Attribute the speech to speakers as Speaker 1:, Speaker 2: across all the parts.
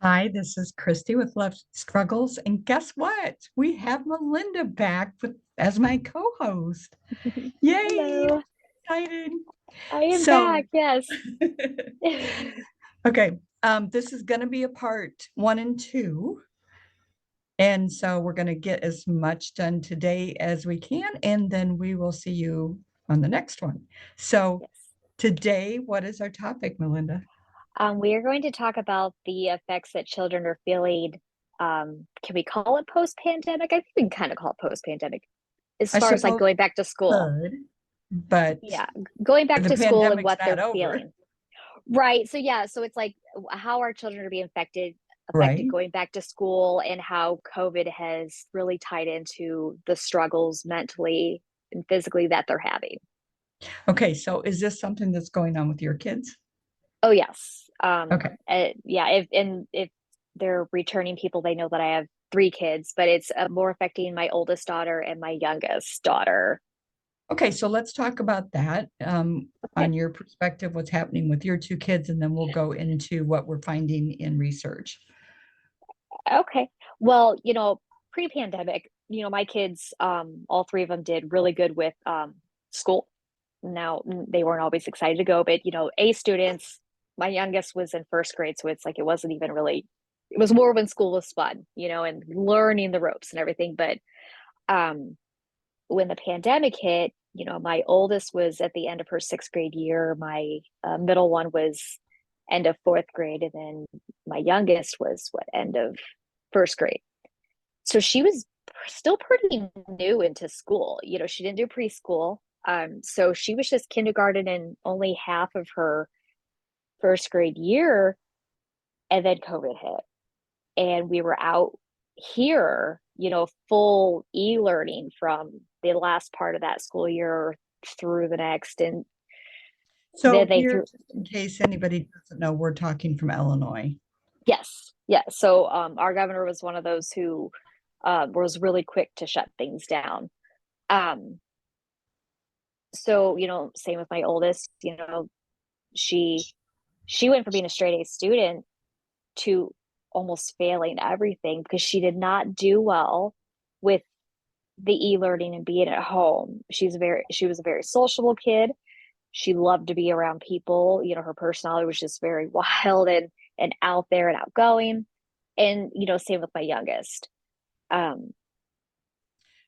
Speaker 1: Hi, this is Christy with Love Struggles. And guess what? We have Melinda back as my co-host. Yay!
Speaker 2: Hello,
Speaker 1: Excited.
Speaker 2: I am
Speaker 1: So,
Speaker 2: back. Yes.
Speaker 1: okay, this is going to be a part one and two. And so we're going to get as much done today as we can, and then we will see you on the next one. So,
Speaker 2: Yes.
Speaker 1: today, what is our topic, Melinda?
Speaker 2: We are going to talk about the effects that children are feeling. Can we call it post-pandemic? I think we can kind of call it post-pandemic as
Speaker 1: I
Speaker 2: far as like
Speaker 1: suppose
Speaker 2: going back to school.
Speaker 1: good, but
Speaker 2: Yeah, going back
Speaker 1: the
Speaker 2: to school and
Speaker 1: pandemic's
Speaker 2: what
Speaker 1: not
Speaker 2: they're
Speaker 1: over,
Speaker 2: feeling. Right. So yeah, so it's like how our children are being affected
Speaker 1: right?
Speaker 2: going back to school and how COVID has really tied into the struggles mentally and physically that they're having.
Speaker 1: Okay, so is this something that's going on with your kids?
Speaker 2: Oh yes.
Speaker 1: Okay.
Speaker 2: Yeah, if they're returning people, they know that I have three kids, but it's more affecting my oldest daughter and my youngest daughter.
Speaker 1: Okay, so let's talk about that
Speaker 2: Okay.
Speaker 1: on your perspective, what's happening with your two kids, and then we'll go into what we're finding in research.
Speaker 2: Okay. Well, pre-pandemic, my kids, all three of them did really good with school. Now they weren't always excited to go, but A students, my youngest was in first grade, so it's like it wasn't even really it was more when school was fun, and learning the ropes and everything. But um when the pandemic hit, my oldest was at the end of her sixth grade year. My middle one was end of fourth grade, and then my youngest was what end of first grade. So she was still pretty new into school. She didn't do preschool. So she was just kindergarten and only half of her first grade year, and then COVID hit and we were out here, full e-learning from the last part of that school year through the next. And
Speaker 1: So
Speaker 2: then they
Speaker 1: here,
Speaker 2: threw,
Speaker 1: just in case anybody doesn't know, we're talking from Illinois.
Speaker 2: yes, yeah. So our governor was one of those who was really quick to shut things down. Um, so, same with my oldest, she she went from being a straight A student to almost failing everything because she did not do well with the e-learning and being at home. She was a very sociable kid. She loved to be around people. Her personality was just very wild and out there and outgoing. And same with my youngest. Um,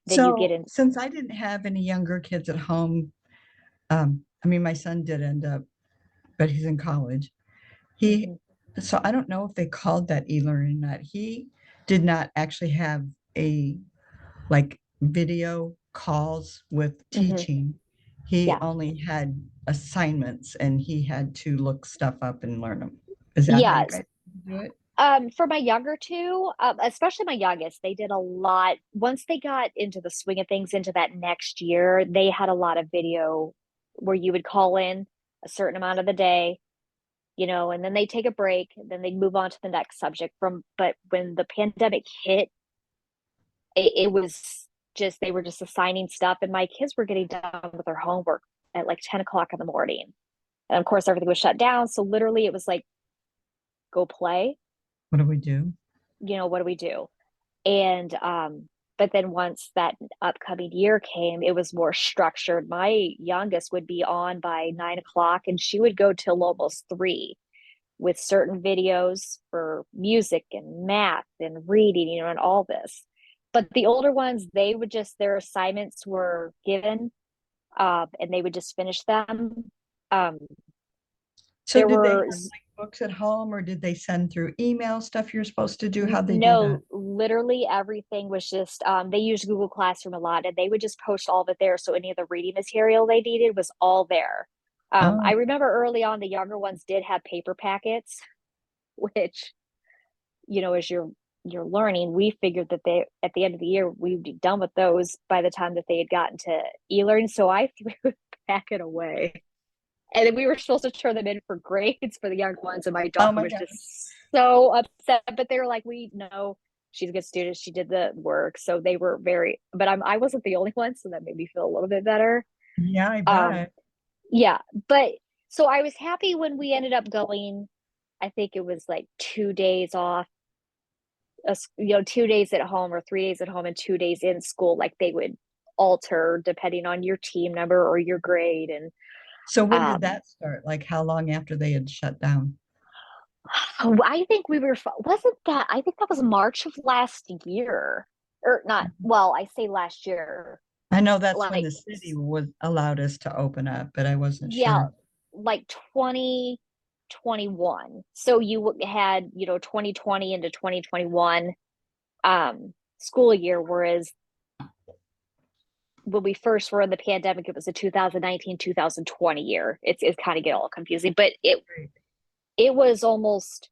Speaker 2: then you get
Speaker 1: So
Speaker 2: in.
Speaker 1: since I didn't have any younger kids at home, I mean, my son did end up, but he's in college. He,
Speaker 2: Mhm,
Speaker 1: so I don't know if they called that e-learning or not. He did not actually have a like video calls with
Speaker 2: mhm.
Speaker 1: teaching. He
Speaker 2: Yeah,
Speaker 1: only had assignments and he had to look stuff up and learn them. Is that how you
Speaker 2: yes.
Speaker 1: guys do it?
Speaker 2: For my younger two, especially my youngest, they did a lot. Once they got into the swing of things into that next year, they had a lot of video where you would call in a certain amount of the day, and then they take a break, and then they move on to the next subject but when the pandemic hit, it was just they were just assigning stuff, and my kids were getting done with their homework at like 10 o'clock in the morning. And of course everything was shut down. So literally it was like, go play,
Speaker 1: What do we do?
Speaker 2: what do we do? And but then once that upcoming year came, it was more structured. My youngest would be on by 9 o'clock and she would go till almost 3 with certain videos for music and math and reading, and all this. But the older ones, they would just, their assignments were given, and they would just finish them. Um,
Speaker 1: So
Speaker 2: there
Speaker 1: did they have
Speaker 2: were
Speaker 1: like books at home or did they send through email stuff you're supposed to do? How'd they do
Speaker 2: no,
Speaker 1: that?
Speaker 2: literally everything was just, they used Google Classroom a lot and they would just post all of it there. So any of the reading material they needed was all there. I
Speaker 1: Oh,
Speaker 2: remember early on, the younger ones did have paper packets, which, as you're learning, we figured that they at the end of the year we'd be done with those by the time that they had gotten to e-learning. So I threw the packet away. And then we were supposed to turn them in for grades for the young ones, and my
Speaker 1: oh
Speaker 2: daughter
Speaker 1: my
Speaker 2: was
Speaker 1: God.
Speaker 2: just so upset. But they were like, "We know she's a good student. She did the work." So they were very. But I wasn't the only one, so that made me feel a little bit better.
Speaker 1: Yeah, I
Speaker 2: Um,
Speaker 1: bet.
Speaker 2: yeah, but so I was happy when we ended up going. I think it was like 2 days off, 2 days at home or 3 days at home and 2 days in school. Like they would alter depending on your team number or your grade. And
Speaker 1: So when did
Speaker 2: um,
Speaker 1: that start? Like how long after they had shut down?
Speaker 2: I think wasn't that, I think that was March of last year. Or not, well, I say last year,
Speaker 1: I know that's when
Speaker 2: like,
Speaker 1: the city was allowed us to open up, but I wasn't
Speaker 2: yeah,
Speaker 1: sure.
Speaker 2: like 2021. So you had, 2020 into 2021 school year, whereas when we first were in the pandemic, it was the 2019-2020 year. It's kind of get all confusing, but
Speaker 1: Right.
Speaker 2: it was almost,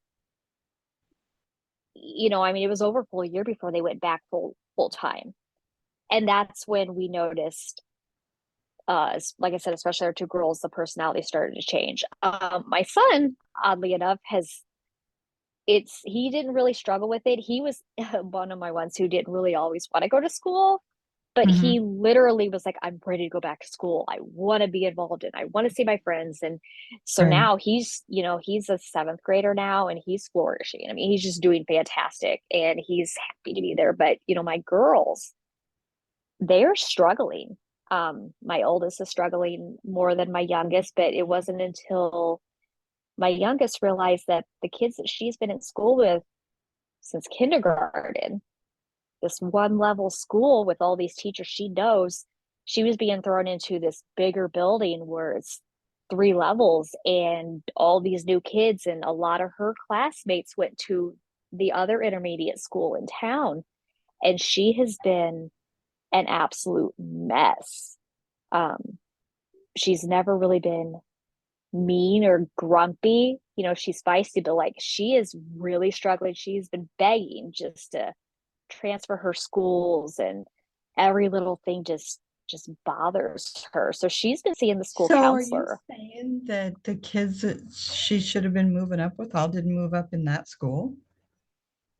Speaker 2: I mean, it was over a full year before they went back full time. And that's when we noticed, like I said, especially our two girls, the personality started to change. My son, oddly enough, he didn't really struggle with it. He was one of my ones who didn't really always want to go to school, but
Speaker 1: Mhm.
Speaker 2: he literally was like, I'm ready to go back to school. I want to be involved in, I want to see my friends. And so
Speaker 1: Right.
Speaker 2: now he's a seventh grader now and he's flourishing. I mean, he's just doing fantastic and he's happy to be there. But, my girls, they're struggling. My oldest is struggling more than my youngest, but it wasn't until my youngest realized that the kids that she's been in school with since kindergarten, this one level school with all these teachers she knows, she was being thrown into this bigger building where it's 3 levels and all these new kids, and a lot of her classmates went to the other intermediate school in town, and she has been an absolute mess. Um, she's never really been mean or grumpy. She's feisty, but like she is really struggling. She's been begging just to transfer her schools, and every little thing just bothers her. So she's been seeing the school
Speaker 1: So are you
Speaker 2: counselor.
Speaker 1: saying that the kids that she should have been moving up with all didn't move up in that school?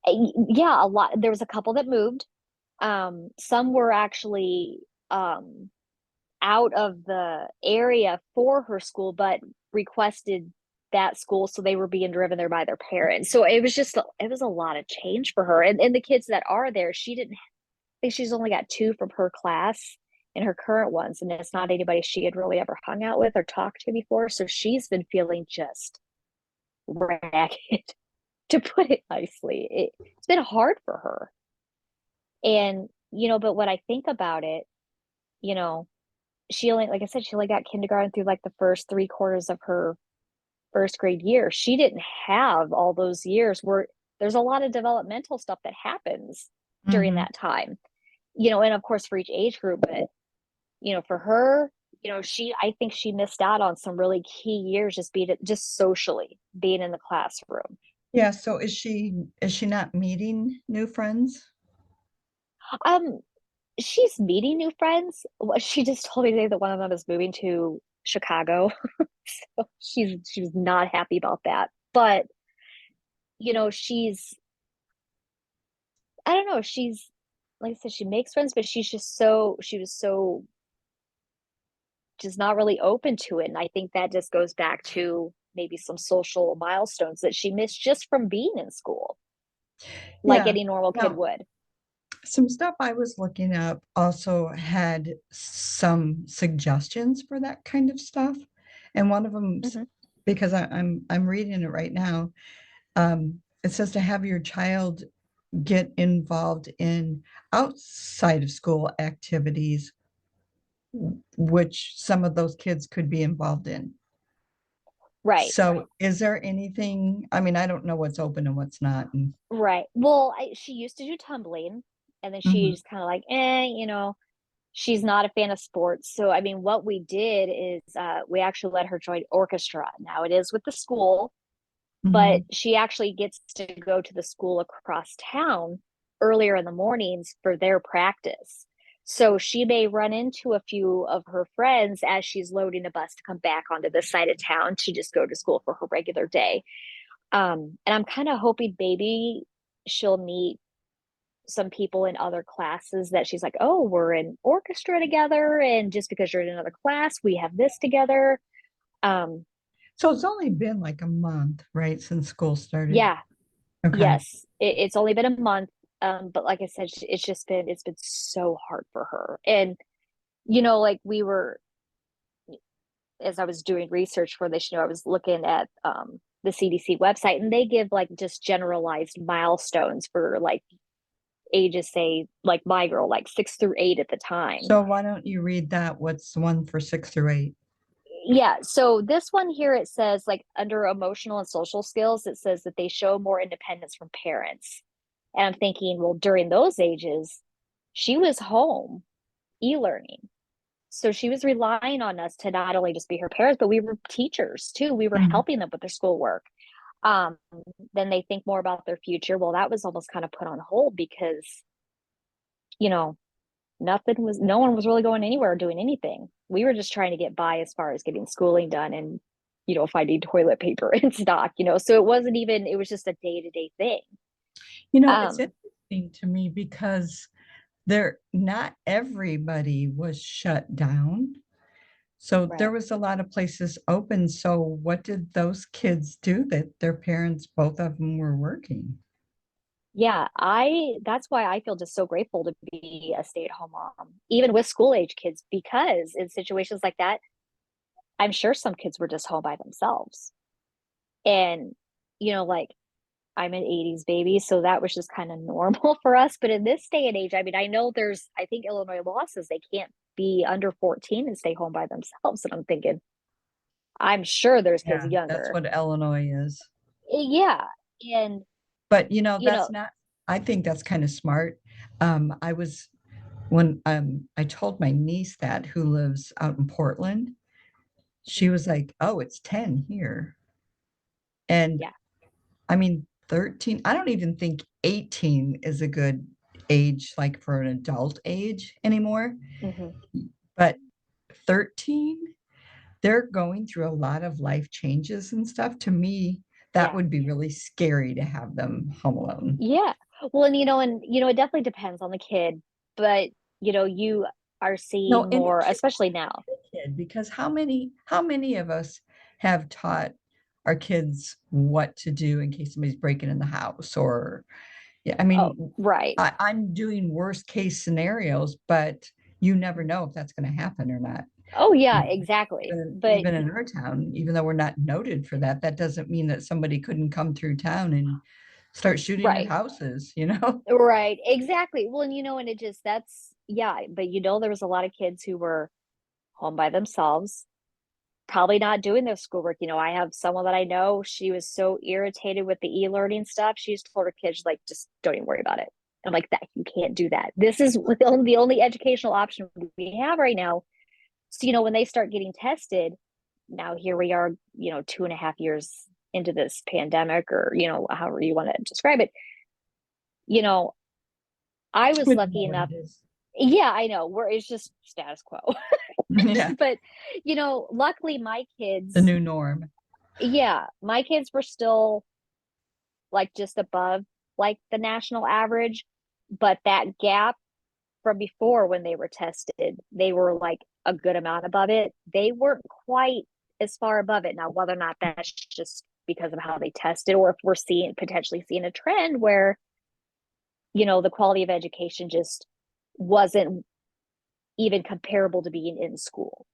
Speaker 2: Yeah, a lot. There was a couple that moved. Some were actually out of the area for her school, but requested that school, so they were being driven there by their parents. So it was a lot of change for her. And the kids that are there, she didn't I think she's only got two from her class in her current ones, and it's not anybody she had really ever hung out with or talked to before. So she's been feeling just ragged, to put it nicely. It's been hard for her. And, but when I think about it, you know, she only, like I said, she only got kindergarten through like the first 3 quarters of her first grade year. She didn't have all those years where there's a lot of developmental stuff that happens during
Speaker 1: Hmm.
Speaker 2: that time, and of course for each age group. But, for her, I think she missed out on some really key years just socially being in the classroom.
Speaker 1: Yeah, so is she not meeting new friends?
Speaker 2: Um, she's meeting new friends. She just told me today that one of them is moving to Chicago. So she was not happy about that. But, she's, I don't know, she's, like I said, she makes friends, but she was so just not really open to it. And I think that just goes back to maybe some social milestones that she missed just from being in school, like
Speaker 1: Yeah.
Speaker 2: any normal kid
Speaker 1: Now,
Speaker 2: would.
Speaker 1: some stuff I was looking up also had some suggestions for that kind of stuff. And one of them,
Speaker 2: Hmm.
Speaker 1: because I'm reading it right now, it says to have your child get involved in outside of school activities, which some of those kids could be involved in.
Speaker 2: Right.
Speaker 1: So is there anything, I mean, I don't know what's open and what's not. And
Speaker 2: Right. Well, she used to do tumbling, and then
Speaker 1: mhm,
Speaker 2: she's kind of like, she's not a fan of sports. So, I mean, what we did is we actually let her join orchestra. Now it is with the school, but
Speaker 1: mhm.
Speaker 2: she actually gets to go to the school across town earlier in the mornings for their practice. So she may run into a few of her friends as she's loading the bus to come back onto this side of town to just go to school for her regular day. And I'm kind of hoping maybe she'll meet some people in other classes that she's like, oh, we're in orchestra together. And just because you're in another class, we have this together. Um,
Speaker 1: So it's only been like a month, right, since school started?
Speaker 2: Yeah,
Speaker 1: Okay.
Speaker 2: yes, it's only been a month. But like I said, it's been so hard for her. And like we were, as I was doing research for this, I was looking at the CDC website, and they give like just generalized milestones for like ages, say like my girl, like 6 through 8 at the time.
Speaker 1: So why don't you read that? What's the one for 6 through 8?
Speaker 2: Yeah, so this one here, it says like under emotional and social skills, it says that they show more independence from parents. And I'm thinking, well, during those ages, she was home e-learning. So she was relying on us to not only just be her parents, but we were teachers too. We were
Speaker 1: Mhm.
Speaker 2: helping them with their schoolwork. Um, then they think more about their future. Well, that was almost kind of put on hold because, you know, no one was really going anywhere or doing anything. We were just trying to get by as far as getting schooling done and, finding toilet paper in stock. So it was just a day-to-day thing.
Speaker 1: It's
Speaker 2: Um,
Speaker 1: interesting to me because not everybody was shut down. So there
Speaker 2: right.
Speaker 1: was a lot of places open. So what did those kids do that their parents, both of them, were working?
Speaker 2: Yeah, that's why I feel just so grateful to be a stay-at-home mom, even with school age kids, because in situations like that, I'm sure some kids were just home by themselves. And, like I'm an 80s baby, so that was just kind of normal for us. But in this day and age, I mean, I think Illinois law says they can't be under 14 and stay home by themselves. And I'm thinking, I'm sure there's kids
Speaker 1: Yeah, that's
Speaker 2: younger.
Speaker 1: what Illinois is.
Speaker 2: Yeah. And,
Speaker 1: But
Speaker 2: you
Speaker 1: that's
Speaker 2: know,
Speaker 1: not, I think that's kind of smart. I was when I told my niece that who lives out in Portland, she was like, "Oh, it's 10 here." And
Speaker 2: yeah.
Speaker 1: I mean, 13, I don't even think 18 is a good age like for an adult age anymore.
Speaker 2: Hmm.
Speaker 1: But 13, they're going through a lot of life changes and stuff. To me, that
Speaker 2: Yeah.
Speaker 1: would be really scary to have them home alone.
Speaker 2: Yeah. Well, it definitely depends on the kid, but you are
Speaker 1: No,
Speaker 2: seeing
Speaker 1: and
Speaker 2: more,
Speaker 1: it
Speaker 2: especially now.
Speaker 1: kid because how many of us have taught our kids what to do in case somebody's breaking in the house or yeah, I
Speaker 2: Oh,
Speaker 1: mean,
Speaker 2: right.
Speaker 1: I'm doing worst case scenarios, but you never know if that's going to happen or not.
Speaker 2: Oh, yeah,
Speaker 1: Mm.
Speaker 2: exactly.
Speaker 1: Even
Speaker 2: But
Speaker 1: even in our town, even though we're not noted for that, that doesn't mean that somebody couldn't come through town and start shooting at
Speaker 2: right.
Speaker 1: houses.
Speaker 2: Right, exactly. Well, and it just that's yeah, but there was a lot of kids who were home by themselves, probably not doing their schoolwork. I have someone that I know, she was so irritated with the e-learning stuff. She just told her kids, like, just don't even worry about it. I'm like, that you can't do that. This is the only educational option we have right now. So, when they start getting tested, now here we are, 2.5 years into this pandemic, or, however you want to describe it. You know, I was
Speaker 1: We don't know
Speaker 2: lucky
Speaker 1: what
Speaker 2: enough.
Speaker 1: it is.
Speaker 2: Yeah, I know. It's just status quo.
Speaker 1: Yeah,
Speaker 2: But, luckily my
Speaker 1: the
Speaker 2: kids,
Speaker 1: new norm.
Speaker 2: yeah, my kids were still like just above like the national average, but that gap from before when they were tested, they were like a good amount above it. They weren't quite as far above it. Now, whether or not that's just because of how they tested, or if we're potentially seeing a trend where, the quality of education just wasn't even comparable to being in school.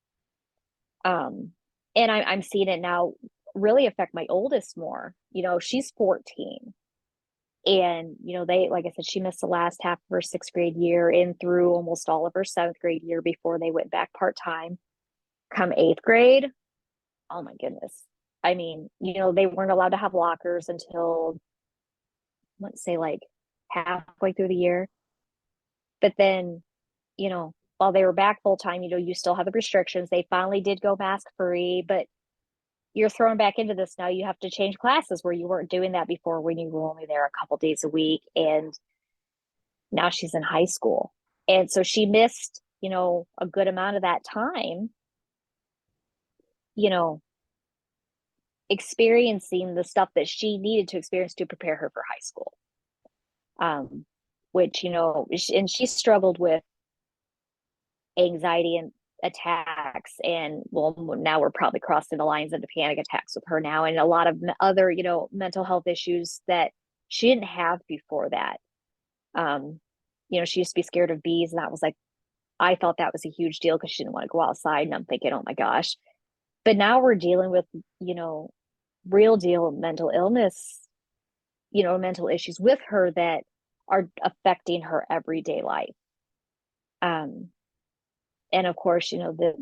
Speaker 2: Um, and I'm seeing it now really affect my oldest more. She's 14. And, like I said, she missed the last half of her sixth grade year and through almost all of her seventh grade year before they went back part time. Come eighth grade, oh my goodness. I mean, they weren't allowed to have lockers until, let's say, like halfway through the year. But then, while they were back full time, you still have the restrictions. They finally did go mask free, but you're thrown back into this now. You have to change classes where you weren't doing that before when you were only there a couple days a week. And now she's in high school. And so she missed, a good amount of that time, you know, experiencing the stuff that she needed to experience to prepare her for high school. Which, and she struggled with anxiety and attacks, and well, now we're probably crossing the lines into panic attacks with her now, and a lot of other, mental health issues that she didn't have before that. um she used to be scared of bees, and that was like, I thought that was a huge deal because she didn't want to go outside, and I'm thinking, oh my gosh. But now we're dealing with, real deal mental illness, mental issues with her that are affecting her everyday life. um and of course,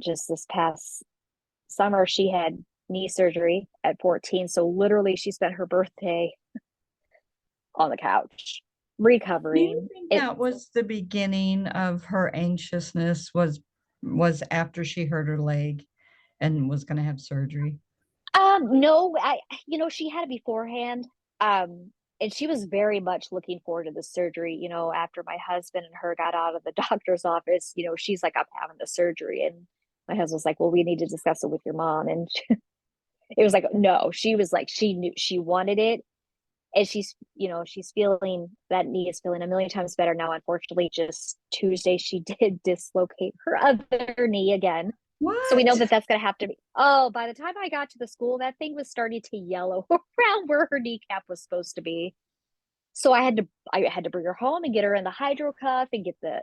Speaker 2: just this past summer she had knee surgery at 14, so literally she spent her birthday on the couch
Speaker 1: Do you
Speaker 2: recovering
Speaker 1: think
Speaker 2: it.
Speaker 1: that was the beginning of her anxiousness, was after she hurt her leg and was gonna have surgery?
Speaker 2: No, she had it beforehand. Um, and she was very much looking forward to the surgery. After my husband and her got out of the doctor's office, she's like, I'm having the surgery. And my husband's like, well, we need to discuss it with your mom. And it was like, no, she was like, she knew she wanted it. And she's feeling, that knee is feeling a million times better now. Unfortunately, just Tuesday, she did dislocate her other knee again. So we know
Speaker 1: What?
Speaker 2: that that's going to have to be. Oh, by the time I got to the school, that thing was starting to yellow around where her kneecap was supposed to be. So I had to bring her home and get her in the hydro cuff and get the.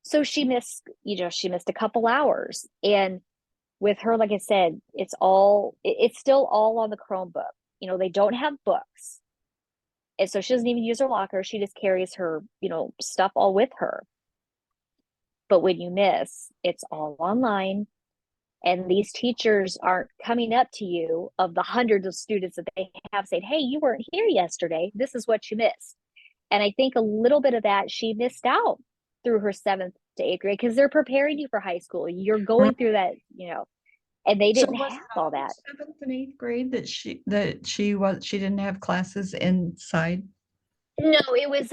Speaker 2: So she missed a couple hours, and with her, like I said, it's still all on the Chromebook. They don't have books, and so she doesn't even use her locker. She just carries her, stuff all with her. But when you miss, it's all online, and these teachers aren't coming up to you of the hundreds of students that they have saying, hey, you weren't here yesterday, this is what you missed. And I think a little bit of that she missed out through her 7th to 8th grade, because they're preparing you for high school, you're
Speaker 1: Right.
Speaker 2: going through that, and they
Speaker 1: So
Speaker 2: didn't
Speaker 1: was
Speaker 2: have
Speaker 1: it
Speaker 2: all that.
Speaker 1: always 7th and 8th grade she didn't have classes inside?
Speaker 2: No, it was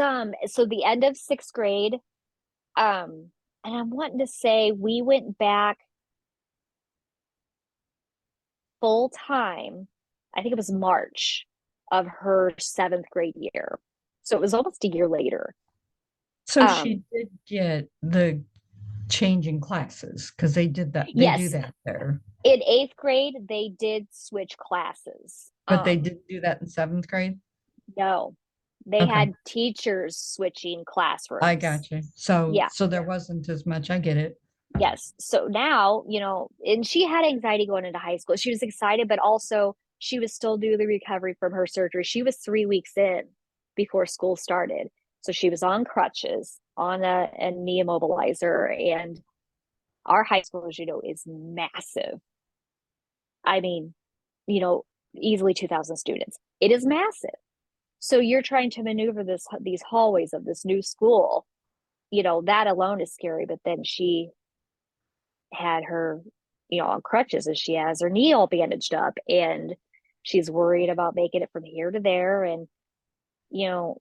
Speaker 2: so the end of 6th grade. And I'm wanting to say we went back full time. I think it was March of her 7th grade year. So it was almost a year later.
Speaker 1: So
Speaker 2: Um,
Speaker 1: she did get the change in classes because they do
Speaker 2: yes,
Speaker 1: that there,
Speaker 2: in 8th grade, they did switch classes.
Speaker 1: but they didn't do that in 7th grade?
Speaker 2: No, they
Speaker 1: Okay,
Speaker 2: had teachers switching
Speaker 1: I
Speaker 2: classrooms.
Speaker 1: got you. So
Speaker 2: Yeah.
Speaker 1: so there wasn't as much. I get it.
Speaker 2: Yes. So now, and she had anxiety going into high school. She was excited, but also she was still doing the recovery from her surgery. She was 3 weeks in before school started. So she was on crutches, on a knee immobilizer. And our high school, as you know, is massive. I mean, you know, easily 2,000 students. It is massive. So you're trying to maneuver these hallways of this new school. That alone is scary. But then she had her, on crutches, as she has her knee all bandaged up, and she's worried about making it from here to there. And, you know,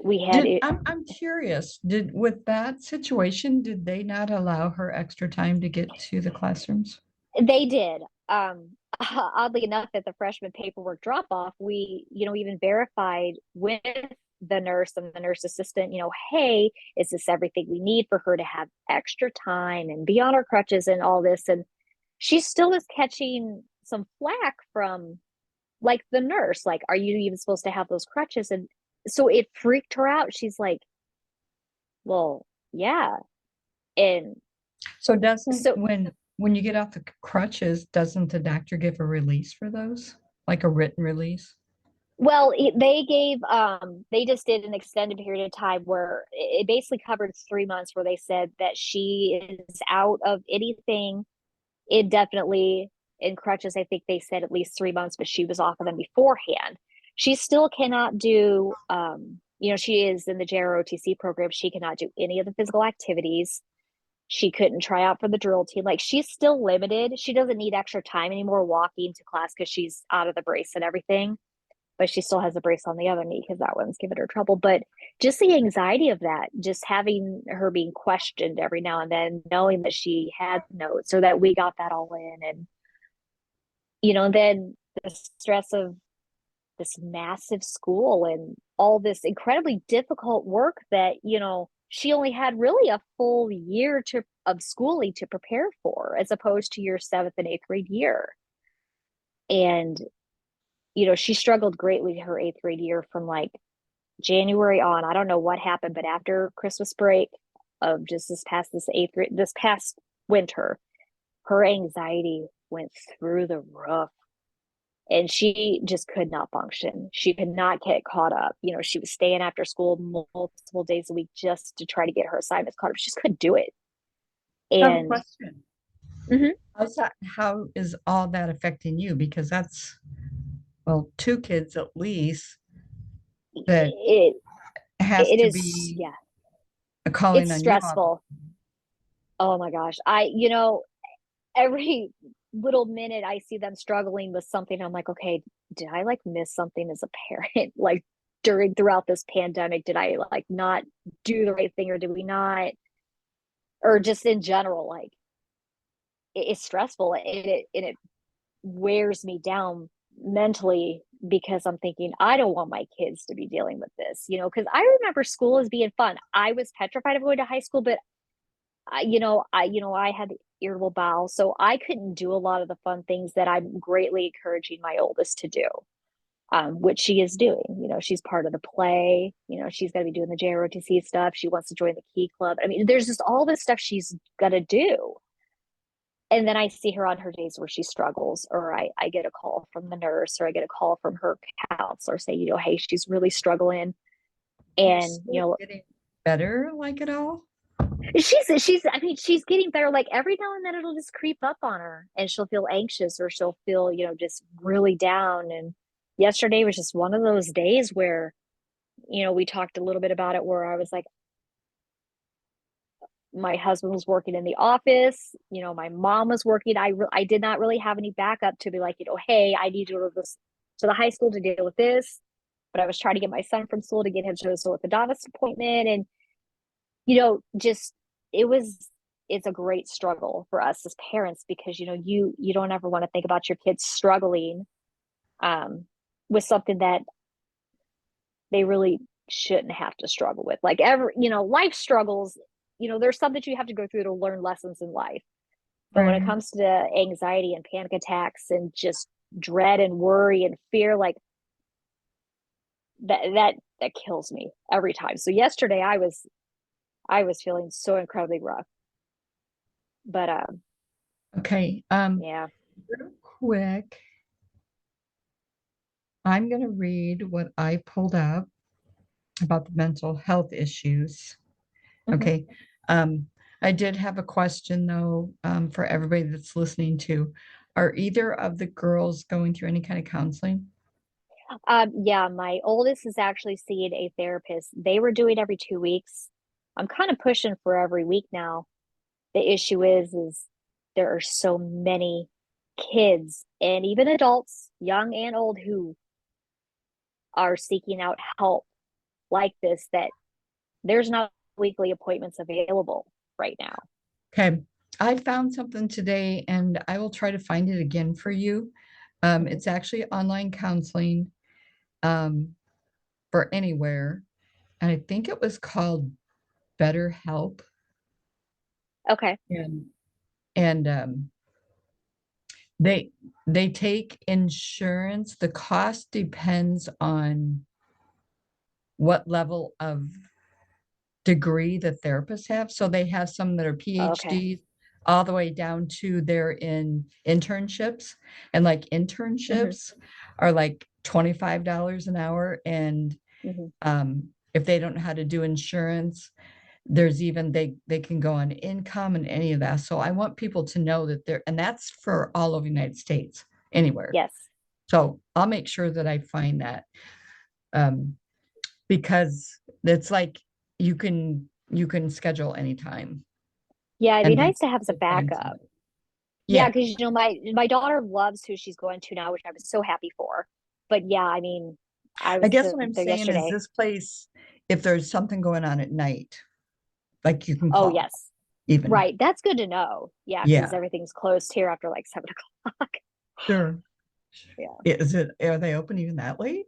Speaker 2: we had
Speaker 1: Did
Speaker 2: it,
Speaker 1: I'm curious, did with that situation, did they not allow her extra time to get to the classrooms?
Speaker 2: they did. Oddly enough, at the freshman paperwork drop off, we, even verified with the nurse and the nurse assistant, hey, is this everything we need for her to have extra time and be on her crutches and all this? And she still is catching some flack from like the nurse, like, are you even supposed to have those crutches? And so it freaked her out. She's like, well, yeah. And
Speaker 1: So doesn't
Speaker 2: so,
Speaker 1: when you get off the crutches, doesn't the doctor give a release for those? Like a written release?
Speaker 2: well, they just did an extended period of time where it basically covered 3 months, where they said that she is out of anything indefinitely in crutches. I think they said at least 3 months, but she was off of them beforehand. She still cannot do, she is in the JROTC program. She cannot do any of the physical activities. She couldn't try out for the drill team. Like, she's still limited. She doesn't need extra time anymore walking to class because she's out of the brace and everything. But she still has a brace on the other knee because that one's giving her trouble. But just the anxiety of that, just having her being questioned every now and then, knowing that she had notes or that we got that all in. And, then the stress of this massive school and all this incredibly difficult work that, she only had really a full year of schooling to prepare for, as opposed to your seventh and eighth grade year. And, she struggled greatly her eighth grade year from like January on. I don't know what happened, but after Christmas break of just this past winter, her anxiety went through the roof and she just could not function. She could not get caught up. She was staying after school multiple days a week just to try to get her assignments caught up. She just couldn't do it.
Speaker 1: I have a
Speaker 2: And
Speaker 1: question.
Speaker 2: Mhm.
Speaker 1: How is all that affecting you? Because that's, well, two kids at least that
Speaker 2: it
Speaker 1: has
Speaker 2: it
Speaker 1: to
Speaker 2: is,
Speaker 1: be
Speaker 2: yeah,
Speaker 1: a calling
Speaker 2: it's
Speaker 1: on you all.
Speaker 2: stressful. Oh my gosh. Every little minute I see them struggling with something, I'm like, okay, did I like miss something as a parent? Like throughout this pandemic, did I like not do the right thing, or did we not, or just in general, like it's stressful and it wears me down mentally, because I'm thinking I don't want my kids to be dealing with this, because I remember school as being fun. I was petrified of going to high school, but I had irritable bowel, so I couldn't do a lot of the fun things that I'm greatly encouraging my oldest to do, which she is doing. She's part of the play. She's going to be doing the JROTC stuff. She wants to join the Key Club. I mean, there's just all this stuff she's got to do. And then I see her on her days where she struggles, or I get a call from the nurse, or I get a call from her counselor saying, hey, she's really struggling. And,
Speaker 1: Getting better like it all?
Speaker 2: she's getting better. Like every now and then it'll just creep up on her and she'll feel anxious, or she'll feel, just really down. And yesterday was just one of those days where, we talked a little bit about it, where I was like, my husband was working in the office, my mom was working. I did not really have any backup to be like, hey, I need to go to the high school to deal with this. But I was trying to get my son from school to get him to his orthodontist appointment. And, just, it's a great struggle for us as parents, because, you don't ever want to think about your kids struggling with something that they really shouldn't have to struggle with. Like life struggles, there's some that you have to go through to learn lessons in life. But when it
Speaker 1: Right.
Speaker 2: comes to anxiety and panic attacks and just dread and worry and fear, like that kills me every time. So yesterday I was feeling so incredibly rough. But
Speaker 1: Okay.
Speaker 2: yeah.
Speaker 1: Real quick, I'm going to read what I pulled up about the mental health issues.
Speaker 2: Mhm.
Speaker 1: Okay. I did have a question though, for everybody that's listening to. Are either of the girls going through any kind of counseling?
Speaker 2: Yeah, my oldest is actually seeing a therapist. They were doing every 2 weeks. I'm kind of pushing for every week now. The issue is there are so many kids and even adults, young and old, who are seeking out help like this, that there's not weekly appointments available right now.
Speaker 1: Okay. I found something today and I will try to find it again for you.
Speaker 2: Mhm.
Speaker 1: It's actually online counseling, um, for anywhere. And I think it was called BetterHelp.
Speaker 2: Okay.
Speaker 1: And and they they take insurance. The cost depends on what level of degree the therapists have. So they have some that are
Speaker 2: Okay.
Speaker 1: PhDs all the way down to they're in internships. And like
Speaker 2: Hmm.
Speaker 1: internships are like $25 an hour. And
Speaker 2: Hmm.
Speaker 1: if they don't know how to do insurance, there's even they can go on income and any of that. So I want people to know that they're, and that's for all over the United States, anywhere.
Speaker 2: Yes.
Speaker 1: So I'll make sure that I find that, um, because it's like you can schedule anytime
Speaker 2: Yeah, it'd be
Speaker 1: and then
Speaker 2: nice to have some
Speaker 1: you'll find
Speaker 2: backup.
Speaker 1: somebody.
Speaker 2: Yeah,
Speaker 1: Yeah.
Speaker 2: because my daughter loves who she's going to now, which I was so happy for. But yeah, I mean, I
Speaker 1: I
Speaker 2: was
Speaker 1: guess what I'm
Speaker 2: there
Speaker 1: saying is
Speaker 2: yesterday.
Speaker 1: this place, if there's something going on at night, like you can
Speaker 2: Oh,
Speaker 1: call
Speaker 2: yes.
Speaker 1: even.
Speaker 2: Right. That's good to know. Yeah, because
Speaker 1: Yeah.
Speaker 2: everything's closed here after like 7 o'clock.
Speaker 1: Sure.
Speaker 2: Yeah.
Speaker 1: Are they open even that late?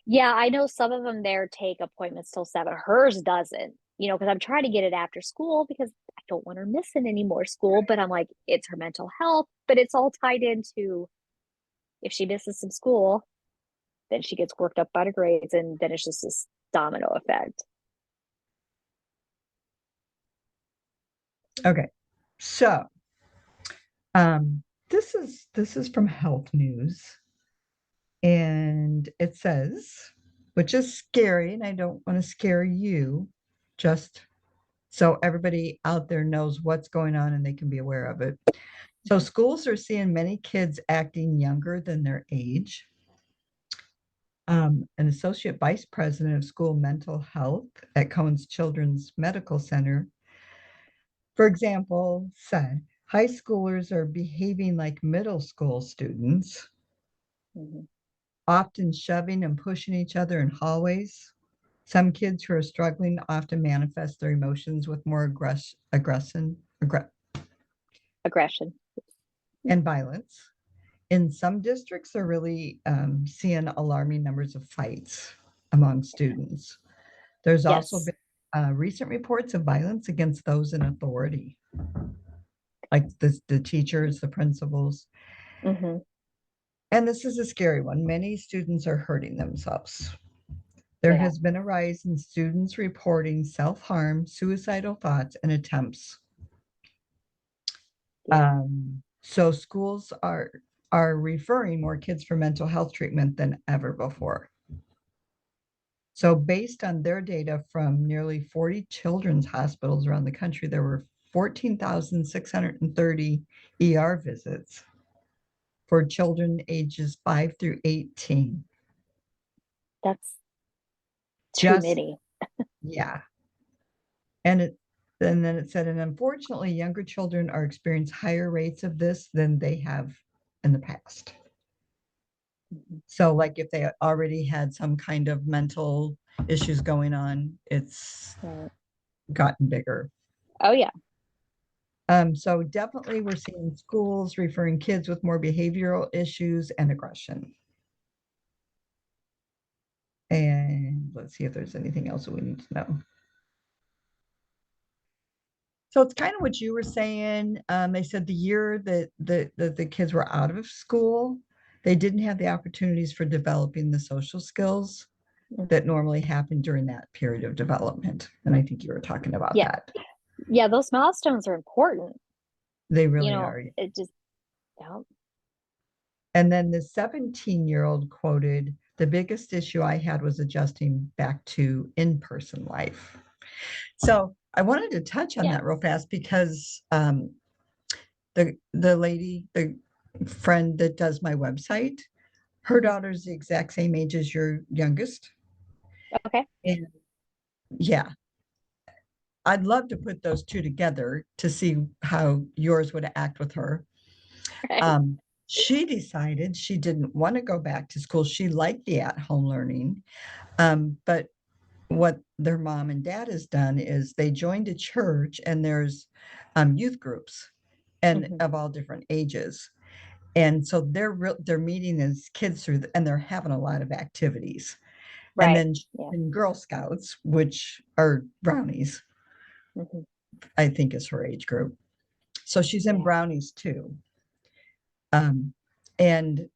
Speaker 2: Yeah, I know some of them there take appointments till 7. Hers doesn't, because I'm trying to get it after school because I don't want her missing any more school, but I'm like, it's her mental health, but it's all tied into if she misses some school, then she gets worked up by the grades, and then it's just this domino effect.
Speaker 1: Okay. So, this is from Health News, and it says, which is scary, and I don't want to scare you, just so everybody out there knows what's going on and they can be aware of it. So schools are seeing many kids acting younger than their age. An associate vice president of school mental health at Cohen's Children's Medical Center, for example, said high schoolers are behaving like middle school students,
Speaker 2: Mhm.
Speaker 1: often shoving and pushing each other in hallways. Some kids who are struggling often manifest their emotions with more
Speaker 2: Aggression.
Speaker 1: and violence. In some districts, they're really seeing alarming numbers of fights among students. There's also
Speaker 2: Yes.
Speaker 1: been recent reports of violence against those in authority, like the teachers, the principals.
Speaker 2: Hmm.
Speaker 1: And this is a scary one. Many students are hurting themselves. There
Speaker 2: Yeah.
Speaker 1: has been a rise in students reporting self-harm, suicidal thoughts, and attempts.
Speaker 2: Yeah.
Speaker 1: So schools are referring more kids for mental health treatment than ever before. So based on their data from nearly 40 children's hospitals around the country, there were 14,630 ER visits for children ages 5 through 18.
Speaker 2: That's too
Speaker 1: Just,
Speaker 2: many.
Speaker 1: yeah. And and then it said, and unfortunately, younger children are experiencing higher rates of this than they have in the past.
Speaker 2: Mhm.
Speaker 1: So, like if they already had some kind of mental issues going on, it's
Speaker 2: Right.
Speaker 1: gotten bigger.
Speaker 2: Oh yeah.
Speaker 1: So definitely we're seeing schools referring kids with more behavioral issues and aggression. And let's see if there's anything else that we need to know. So it's kind of what you were saying. They said the year that the kids were out of school, they didn't have the opportunities for developing the social skills that
Speaker 2: Mhm.
Speaker 1: normally happen during that period of development. And I think you were talking about
Speaker 2: Yeah.
Speaker 1: that.
Speaker 2: Yeah, those milestones are important.
Speaker 1: They
Speaker 2: You
Speaker 1: really
Speaker 2: know,
Speaker 1: are.
Speaker 2: it just, yeah.
Speaker 1: And then the 17-year-old quoted, the biggest issue I had was adjusting back to in-person life. So I wanted to touch on
Speaker 2: Yeah.
Speaker 1: that real fast because the lady, the friend that does my website, her
Speaker 2: Mhm.
Speaker 1: daughter's the exact same age as your youngest.
Speaker 2: Okay.
Speaker 1: And yeah, I'd love to put those two together to see how yours would act with her.
Speaker 2: Right.
Speaker 1: Um, she decided she didn't want to go back to school. She liked the at-home learning. But what their mom and dad has done is they joined a church and there's youth groups and
Speaker 2: Hmm.
Speaker 1: of all different ages. And so they're meeting as kids and they're having a lot of activities. And
Speaker 2: Right.
Speaker 1: then
Speaker 2: Yeah.
Speaker 1: in Girl Scouts, which are brownies,
Speaker 2: Hmm.
Speaker 1: I think is her age group. So she's in
Speaker 2: Yeah.
Speaker 1: brownies too. Um, and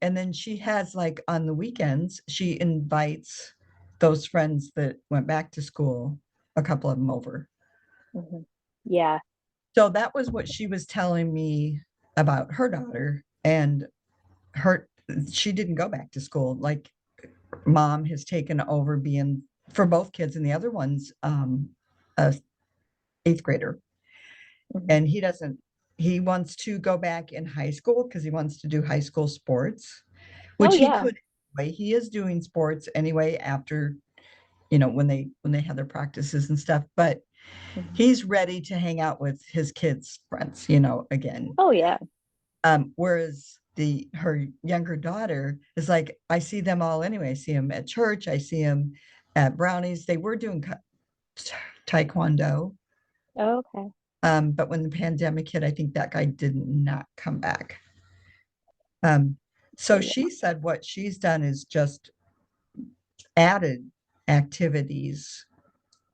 Speaker 1: and then she has like on the weekends, she invites those friends that went back to school, a couple of them over.
Speaker 2: Hmm. Yeah.
Speaker 1: So that was what she was telling me about her daughter. And her, she didn't go back to school. Like mom has taken over being for both kids, and the other one's a eighth grader.
Speaker 2: Hmm.
Speaker 1: And he wants to go back in high school because he wants to do high school sports,
Speaker 2: Oh
Speaker 1: which he
Speaker 2: yeah.
Speaker 1: could anyway. He is doing sports anyway after, when they have their practices and stuff, but
Speaker 2: Hmm.
Speaker 1: he's ready to hang out with his kids' friends, again.
Speaker 2: Oh yeah.
Speaker 1: Whereas her younger daughter is like, I see them all anyway. I see them at church. I see them at brownies. They were doing taekwondo.
Speaker 2: Okay.
Speaker 1: But when the pandemic hit, I think that guy did not come back. So
Speaker 2: Yeah.
Speaker 1: she said what she's done is just added activities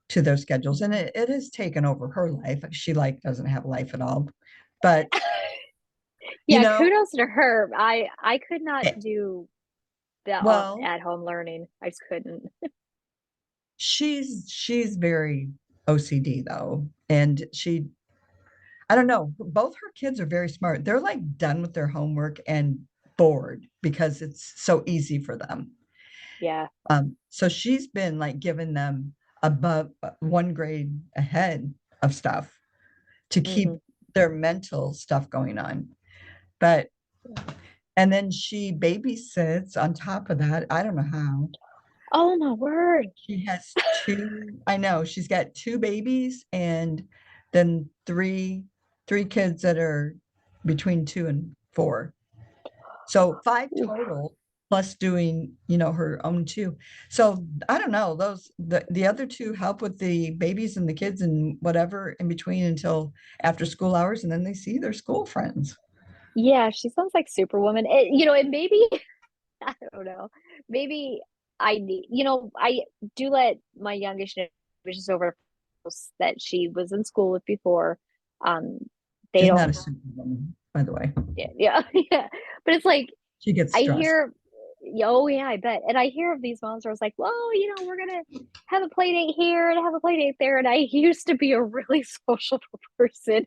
Speaker 1: to their schedules, and it has taken over her life. She like doesn't have a life at all, but you
Speaker 2: Yeah,
Speaker 1: know,
Speaker 2: kudos to her. I could not
Speaker 1: eh,
Speaker 2: do the
Speaker 1: well,
Speaker 2: at home learning. I just couldn't.
Speaker 1: she's very OCD though, and I don't know, both her kids are very smart. They're like done with their homework and bored because it's so easy for them.
Speaker 2: Yeah.
Speaker 1: So she's been like giving them above one grade ahead of stuff to keep
Speaker 2: Hmm.
Speaker 1: their mental stuff going on. But and then she babysits on top of that. I don't know how.
Speaker 2: Oh my word.
Speaker 1: She has two, I know, she's got two babies and then three kids that are between 2 and 4. So 5
Speaker 2: Oof.
Speaker 1: total plus doing, her own two. So I don't know, the other two help with the babies and the kids and whatever in between until after school hours, and then they see their school friends.
Speaker 2: Yeah, she sounds like Superwoman. And maybe I don't know. Maybe I need, I do let my youngest know, which is over that she was in school with before. Um, they
Speaker 1: She's not a
Speaker 2: don't,
Speaker 1: superwoman, by the way.
Speaker 2: yeah, yeah, yeah. But it's like
Speaker 1: She gets
Speaker 2: I
Speaker 1: stressed.
Speaker 2: hear, yeah, oh yeah, I bet. And I hear of these moms where it's like, well, we're gonna have a play date here and have a play date there. And I used to be a really social person,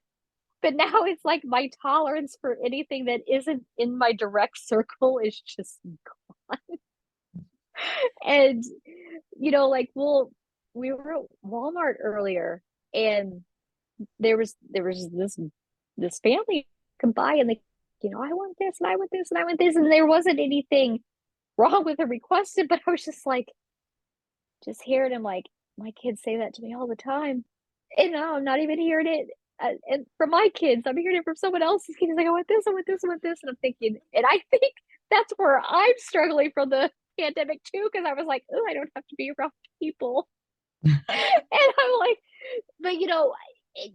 Speaker 2: but now it's like my tolerance for anything that isn't in my direct circle is just and like we were at Walmart earlier and there was this family come by and they, I want this and I want this and I want this, and there wasn't anything wrong with the requested, but I was just like just hearing him like my kids say that to me all the time. And now I'm not even hearing it and from my kids. I'm hearing it from someone else's kids. Like, I want this, I want this, I want this. And I'm thinking, and I think that's where I'm struggling from the pandemic too, because I was like, oh, I don't have to be around people. And I'm like, but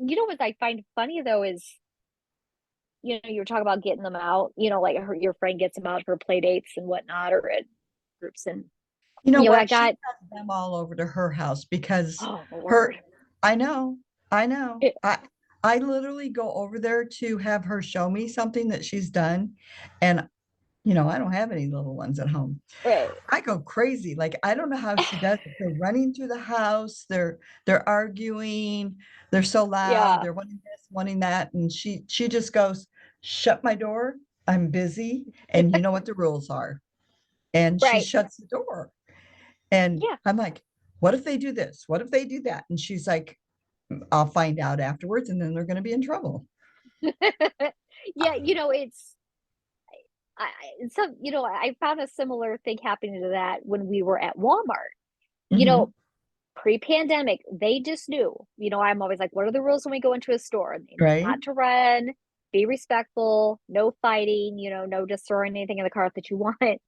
Speaker 2: what I find funny though is, you were talking about getting them out, like your friend gets them out for play dates and whatnot, or at groups. And,
Speaker 1: You know
Speaker 2: I
Speaker 1: what? She
Speaker 2: got,
Speaker 1: has them all over to her house because
Speaker 2: oh, my
Speaker 1: her,
Speaker 2: word.
Speaker 1: I know, I know.
Speaker 2: It,
Speaker 1: I literally go over there to have her show me something that she's done. And, I don't have any little ones at home.
Speaker 2: right.
Speaker 1: I go crazy. Like, I don't know how she does it. They're running through the house, they're arguing, they're so loud,
Speaker 2: Yeah.
Speaker 1: they're wanting this, wanting that. And she just goes, shut my door. I'm busy. And you know what the rules are. And she
Speaker 2: Right.
Speaker 1: shuts the door. And
Speaker 2: Yeah.
Speaker 1: I'm like, what if they do this? What if they do that? And she's like, I'll find out afterwards, and then they're going to be in trouble.
Speaker 2: Yeah, I found a similar thing happening to that when we were at Walmart. You know,
Speaker 1: Mhm.
Speaker 2: pre-pandemic, they just knew. I'm always like, what are the rules when we go into a store? And they know
Speaker 1: Right?
Speaker 2: not to run, be respectful, no fighting, no just throwing anything in the cart that you want.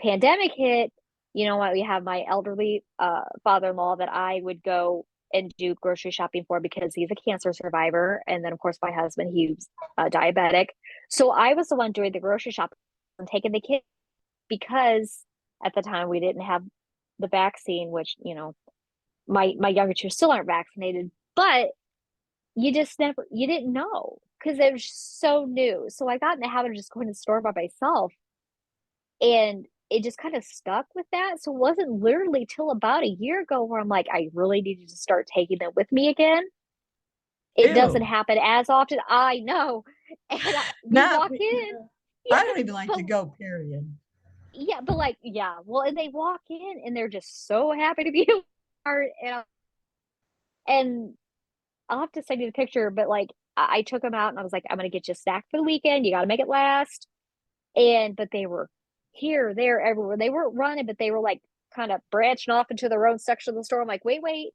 Speaker 2: Pandemic hit, what, we have my elderly father-in-law that I would go and do grocery shopping for because he's a cancer survivor. And then of course my husband, he's diabetic. So I was the one doing the grocery shopping and taking the kids because at the time we didn't have the vaccine, which, my younger two still aren't vaccinated, but you didn't know because it was so new. So I got in the habit of just going to the store by myself, and it just kind of stuck with that. So it wasn't literally till about a year ago where I'm like, I really needed to start taking them with me again. It doesn't
Speaker 1: Ew.
Speaker 2: happen as often. I know. And we
Speaker 1: Not,
Speaker 2: walk in.
Speaker 1: I
Speaker 2: Yeah.
Speaker 1: don't even like
Speaker 2: But
Speaker 1: to go, period.
Speaker 2: yeah, but like, yeah. Well, and they walk in and they're just so happy to be part. And I'll have to send you the picture, but like, I took them out and I was like, I'm going to get you a snack for the weekend. You got to make it last. But they were here, there, everywhere. They weren't running, but they were like kind of branching off into their own section of the store. I'm like, wait,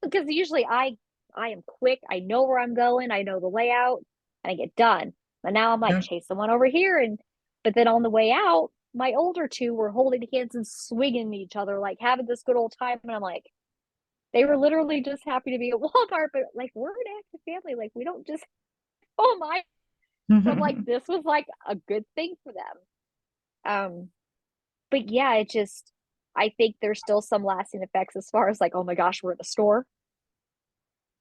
Speaker 2: because usually I am quick. I know where I'm going. I know the layout, and I get done. But now I'm like
Speaker 1: Yeah.
Speaker 2: chase someone over here, but then on the way out, my older two were holding hands and swinging each other, like having this good old time. And I'm like, they were literally just happy to be at Walmart, but like we're an active family. Like we don't just oh my. So I'm like, this was like a good thing for them. But yeah, it just I think there's still some lasting effects as far as like, oh my gosh, we're in the store.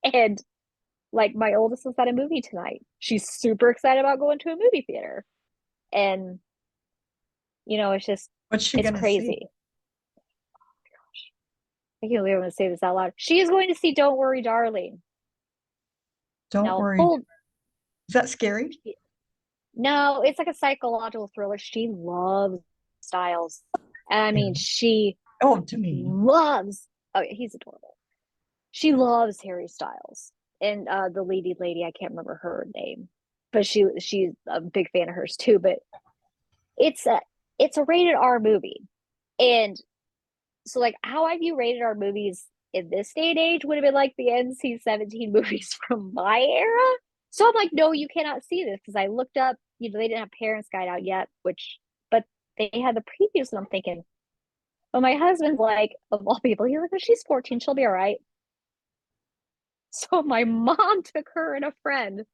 Speaker 2: And like my oldest is at a movie tonight. She's super excited about going to a movie theater. And it's just
Speaker 1: What's she
Speaker 2: it's
Speaker 1: gonna see?
Speaker 2: crazy. I can't believe I'm gonna say this out loud. She is going to see Don't Worry, Darling.
Speaker 1: Don't
Speaker 2: Now,
Speaker 1: worry.
Speaker 2: full
Speaker 1: Is that scary?
Speaker 2: no, it's like a psychological thriller. She loves Styles. And I
Speaker 1: Yeah.
Speaker 2: mean, she
Speaker 1: Oh, to me.
Speaker 2: loves, oh, he's adorable. She loves Harry Styles. And the leading lady, I can't remember her name, but she's a big fan of hers too. But it's a rated R movie. And so like how I view rated R movies in this day and age would have been like the NC-17 movies from my era. So I'm like, no, you cannot see this because I looked up, they didn't have Parents Guide out yet, but they had the previews, and I'm thinking, but my husband's like, of all people, he's like, oh, she's 14, she'll be all right. So my mom took her and a friend,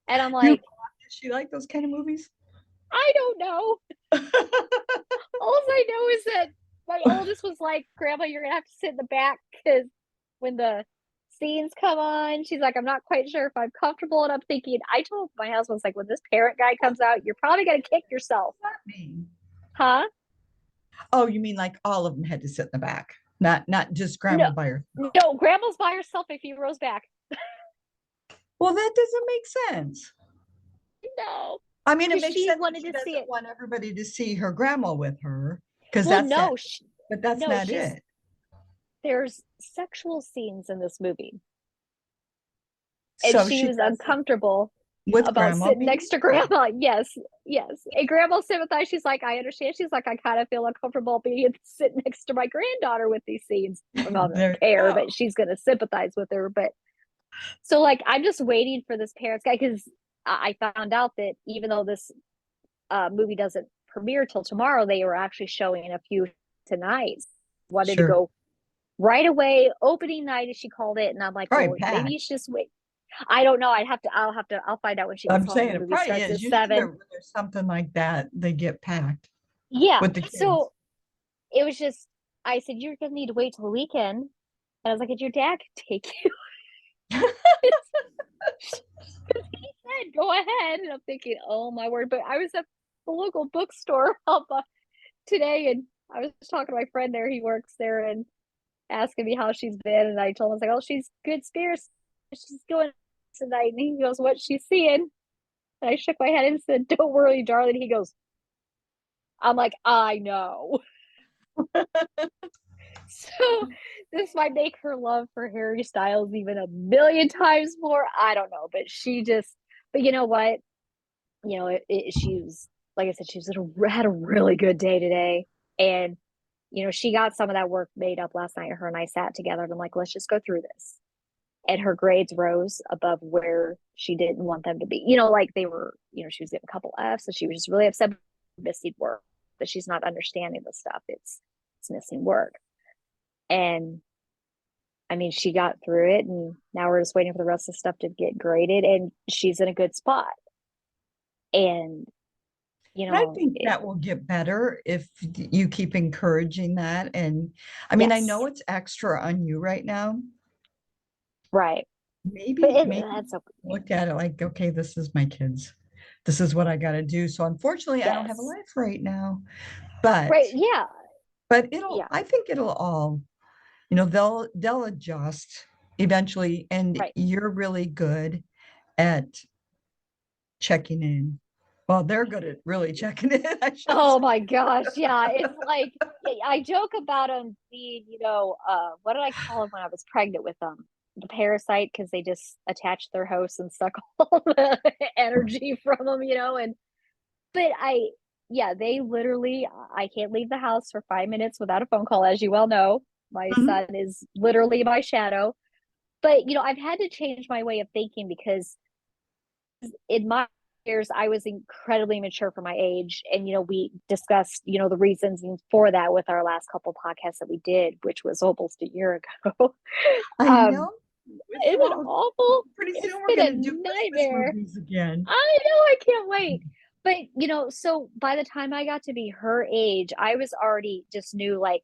Speaker 2: and I'm
Speaker 1: Your
Speaker 2: like,
Speaker 1: mom, did she like those kind of movies?
Speaker 2: I don't know. All I know is that my oldest was like, Grandma, you're gonna have to sit in the back because when the scenes come on, she's like, I'm not quite sure if I'm comfortable. And I'm thinking, I told my husband, like, when this Parent Guy comes out, you're probably gonna kick yourself.
Speaker 1: What does that mean?
Speaker 2: Huh?
Speaker 1: Oh, you mean like all of them had to sit in the back, not just
Speaker 2: No,
Speaker 1: grandma by herself.
Speaker 2: no, Grandma's by herself if he rows back.
Speaker 1: Well, that doesn't make sense.
Speaker 2: No,
Speaker 1: I mean, it
Speaker 2: because
Speaker 1: makes
Speaker 2: she
Speaker 1: sense that
Speaker 2: wanted
Speaker 1: she
Speaker 2: to see
Speaker 1: doesn't
Speaker 2: it.
Speaker 1: want everybody to see her grandma with her because
Speaker 2: Well,
Speaker 1: that's that,
Speaker 2: no,
Speaker 1: but that's
Speaker 2: no,
Speaker 1: not it.
Speaker 2: there's sexual scenes in this movie, and
Speaker 1: So
Speaker 2: she
Speaker 1: she
Speaker 2: was
Speaker 1: does it
Speaker 2: uncomfortable
Speaker 1: with
Speaker 2: about
Speaker 1: grandma,
Speaker 2: sitting
Speaker 1: maybe?
Speaker 2: next to Grandma. Yes, yes. And Grandma sympathized. She's like, I understand. She's like, I kind of feel uncomfortable being sitting next to my granddaughter with these scenes. My mom
Speaker 1: There
Speaker 2: doesn't
Speaker 1: you
Speaker 2: care,
Speaker 1: go.
Speaker 2: but she's gonna sympathize with her. But so like, I'm just waiting for this Parents Guy because I found out that even though this movie doesn't premiere till tomorrow, they were actually showing a few tonight. Wanted to
Speaker 1: Sure.
Speaker 2: go right away, opening night as she called it, and I'm like,
Speaker 1: Probably
Speaker 2: well, maybe you
Speaker 1: packed.
Speaker 2: should just wait. I don't know. I'll find out when she gets
Speaker 1: I'm
Speaker 2: home. The
Speaker 1: saying it
Speaker 2: movie
Speaker 1: probably
Speaker 2: starts at
Speaker 1: is. Usually
Speaker 2: seven.
Speaker 1: when there's something like that, they get packed
Speaker 2: Yeah.
Speaker 1: with the kids.
Speaker 2: So it was just, I said, you're going to need to wait till the weekend. And I was like, "Is your dad can take you?" He said, go ahead. And I'm thinking, oh my word. But I was at the local bookstore today, and I was talking to my friend there. He works there, and asking me how she's been. And I told him, I was like, oh, she's good spirits. She's going tonight. And he goes, what's she seeing? And I shook my head and said, don't worry, darling. He goes, I'm like, I know. So this might make her love for Harry Styles even a million times more. I don't know, but but you know what? She was, like I said, had a really good day today. And, she got some of that work made up last night. Her and I sat together, and I'm like, let's just go through this. And her grades rose above where she didn't want them to be. Like they were, she was getting a couple F's, and she was just really upset with missing work, that she's not understanding the stuff. It's missing work. And I mean, she got through it, and now we're just waiting for the rest of the stuff to get graded, and she's in a good spot. And,
Speaker 1: And I think that will get better if you keep encouraging that. And I mean, I
Speaker 2: yes,
Speaker 1: know it's extra on you right now.
Speaker 2: right. But
Speaker 1: Maybe
Speaker 2: that's okay.
Speaker 1: look at it like, okay, this is my kids. This is what I got to do. So unfortunately, I don't have a
Speaker 2: Yes.
Speaker 1: life right now, but
Speaker 2: Right. Yeah.
Speaker 1: it'll,
Speaker 2: Yeah.
Speaker 1: I think it'll all, they'll adjust eventually. And
Speaker 2: Right.
Speaker 1: you're really good at checking in. Well, they're good at really checking in, I should
Speaker 2: Oh
Speaker 1: say.
Speaker 2: my gosh. Yeah. It's like, I joke about them being, what did I call them when I was pregnant with them? The parasite, because they just attach their hosts and suck all the energy from them, but yeah, they literally, I can't leave the house for 5 minutes without a phone call, as you well know. My
Speaker 1: Mhm.
Speaker 2: son is literally my shadow. But, I've had to change my way of thinking because in my years, I was incredibly mature for my age. And, we discussed, the reasons for that with our last couple podcasts that we did, which was almost a year ago.
Speaker 1: I
Speaker 2: um,
Speaker 1: know. It's
Speaker 2: isn't it
Speaker 1: all
Speaker 2: awful?
Speaker 1: pretty
Speaker 2: It's
Speaker 1: soon we're
Speaker 2: been a
Speaker 1: gonna do Christmas
Speaker 2: nightmare.
Speaker 1: movies again.
Speaker 2: I know, I can't wait. But, so by the time I got to be her age, I was already just knew like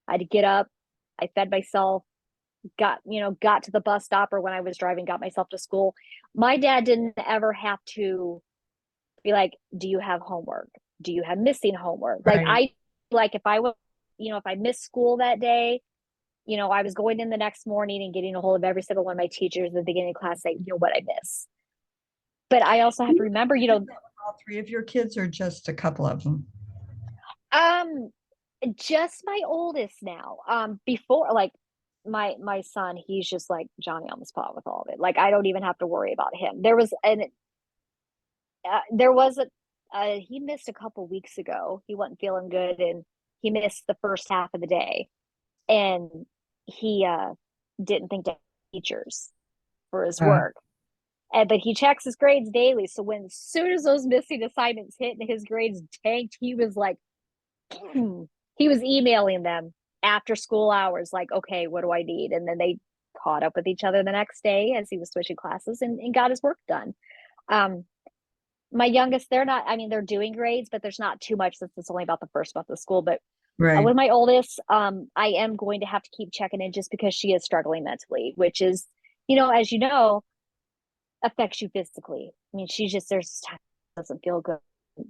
Speaker 2: I had to get up, I fed myself, got to the bus stop or when I was driving, got myself to school. My dad didn't ever have to be like, do you have homework? Do you have missing homework?
Speaker 1: Right.
Speaker 2: Like if I was, if I missed school that day, I was going in the next morning and getting a hold of every single one of my teachers at the beginning of class saying, what I miss. But I also
Speaker 1: Do
Speaker 2: have to
Speaker 1: you
Speaker 2: remember,
Speaker 1: do that with all three of your kids or just a couple of them?
Speaker 2: um, just my oldest now. Before like my son, he's just like Johnny on the spot with all of it. Like I don't even have to worry about him. There was a he missed a couple weeks ago. He wasn't feeling good and he missed the first half of the day. And he didn't think to teachers for his
Speaker 1: Uh,
Speaker 2: work. But he checks his grades daily. So when as soon as those missing assignments hit and his grades tanked, he was like he was emailing them after school hours, like, okay, what do I need? And then they caught up with each other the next day as he was switching classes and got his work done. Um, my youngest, they're not, I mean, they're doing grades, but there's not too much since it's only about the first month of school. But
Speaker 1: right.
Speaker 2: with my oldest, I am going to have to keep checking in just because she is struggling mentally, which is, as you know, affects you physically. I mean, there's times doesn't feel good.